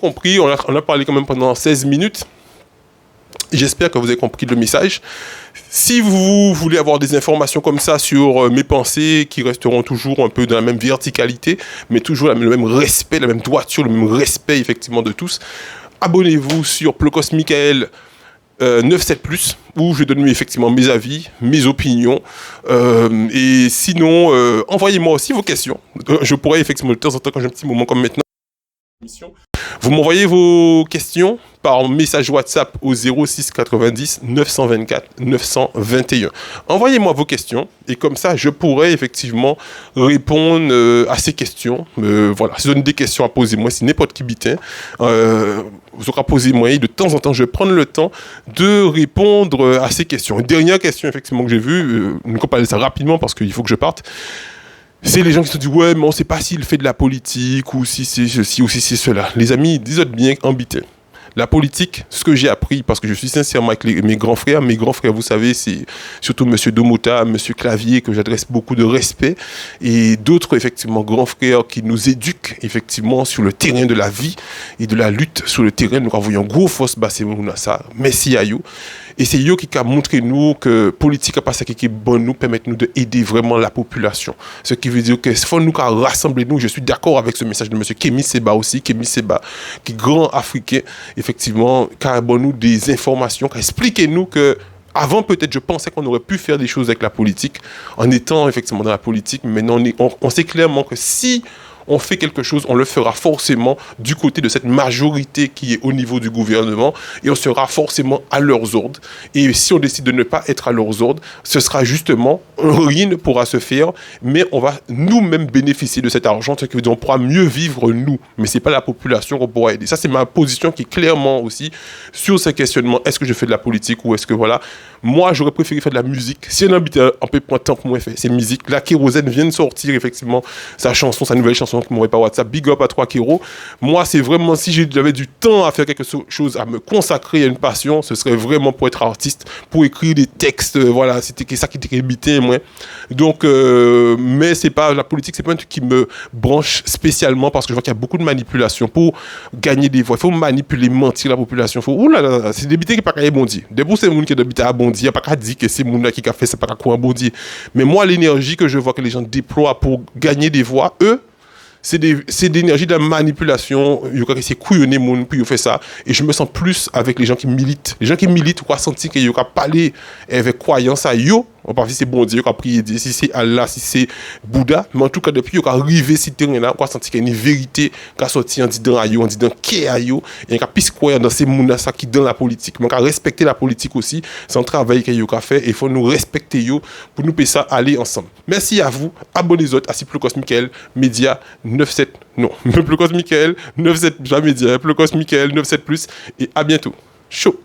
Compris, on a parlé quand même pendant 16 minutes. J'espère que vous avez compris le message. Si vous voulez avoir des informations comme ça sur mes pensées, qui resteront toujours un peu dans la même verticalité, mais toujours le même respect, la même droiture, le même respect effectivement de tous, abonnez-vous sur Plocos Michael 97+, où je donne effectivement mes avis, mes opinions. Et sinon, envoyez-moi aussi vos questions. Je pourrais effectivement de temps en temps, quand j'ai un petit moment comme maintenant, vous m'envoyez vos questions par message WhatsApp au 06 90 924 921. Envoyez-moi vos questions et comme ça, je pourrai effectivement répondre à ces questions. Voilà, si vous avez des questions à poser, moi, si n'importe qui bitin, vous aurez posé moi et de temps en temps, je vais prendre le temps de répondre à ces questions. Une dernière question, effectivement, que j'ai vue, nous allons parler ça rapidement parce qu'il faut que je parte. C'est les gens qui se disent ouais mais on sait pas s'il fait de la politique ou si c'est ceci ou si c'est cela. Les amis, dites bien en bité. La politique, ce que j'ai appris, parce que je suis sincèrement avec mes grands frères, vous savez, c'est surtout Monsieur Domota, Monsieur Clavier, que j'adresse beaucoup de respect, et d'autres, effectivement, grands frères qui nous éduquent, effectivement, sur le terrain de la vie et de la lutte sur le terrain. Nous avons un gros force, bah, c'est ça. Merci à vous. Et c'est eux qui a montré nous que politique a passé qui est bon nous permet nous de aider vraiment la population. Ce qui veut dire que faut nous rassembler nous. Je suis d'accord avec ce message de monsieur Kémy Séba aussi, Kémy Séba qui est grand africain effectivement qui a bon nous des informations, qui explique nous que avant, peut-être, je pensais qu'on aurait pu faire des choses avec la politique en étant effectivement dans la politique, mais maintenant on sait clairement que si on fait quelque chose, on le fera forcément du côté de cette majorité qui est au niveau du gouvernement et on sera forcément à leurs ordres. Et si on décide de ne pas être à leurs ordres, ce sera justement, rien ne pourra se faire, mais on va nous-mêmes bénéficier de cet argent, ce qui veut dire qu'on pourra mieux vivre nous, mais c'est pas la population qu'on pourra aider. Ça, c'est ma position qui est clairement aussi sur ce questionnement. Est-ce que je fais de la politique ou est-ce que voilà, moi, j'aurais préféré faire de la musique. Si on habite un peu moins de temps que moi, c'est musique. Là, Kérosène vient de sortir effectivement sa chanson, sa nouvelle chanson qui m'aurait pas WhatsApp. Big up à 3 Kéro. Moi, c'est vraiment, si j'avais du temps à faire quelque chose, à me consacrer à une passion, ce serait vraiment pour être artiste, pour écrire des textes. Voilà, c'était ça qui était habité, moi. Donc, mais c'est pas, la politique, c'est pas un truc qui me branche spécialement parce que je vois qu'il y a beaucoup de manipulation pour gagner des voix. Il faut manipuler, mentir la population. Faut, oulala, c'est des habitants qui pas qu'à bondir. Des pour ces gens qui habitent à bondir, il n'y a pas qu'à dire que c'est les gens qui a fait, c'est pas qu'à quoi bondir. Mais moi, l'énergie que je vois que les gens déploient pour gagner des voix, eux, c'est d'énergie de la manipulation. Il y a c'est couillonner mon puis il fait ça et je me sens plus avec les gens qui militent. Les gens qui militent, on va sentir qu'il y a parler avec croyance à yo. On va voir si c'est bon Dieu, on va prier si c'est Allah, si c'est Bouddha, mais en tout cas depuis qu'on arrivé sur ce terrain là, on va sentir qu'il y a une vérité qui a sorti en disant ayo, en disant qui est ayo, et on va plus croire dans ces mondes ça qui dans la politique. Mais on va respecter la politique aussi, c'est un travail qu'il y a fait et il faut nous respecter yo pour nous payer ça aller ensemble. Merci à vous, abonnez-vous à Plocos Michael Média 97 non, Plocos Michael 97 jamais Média, Plocos Michael 97+ et à bientôt. Chaud.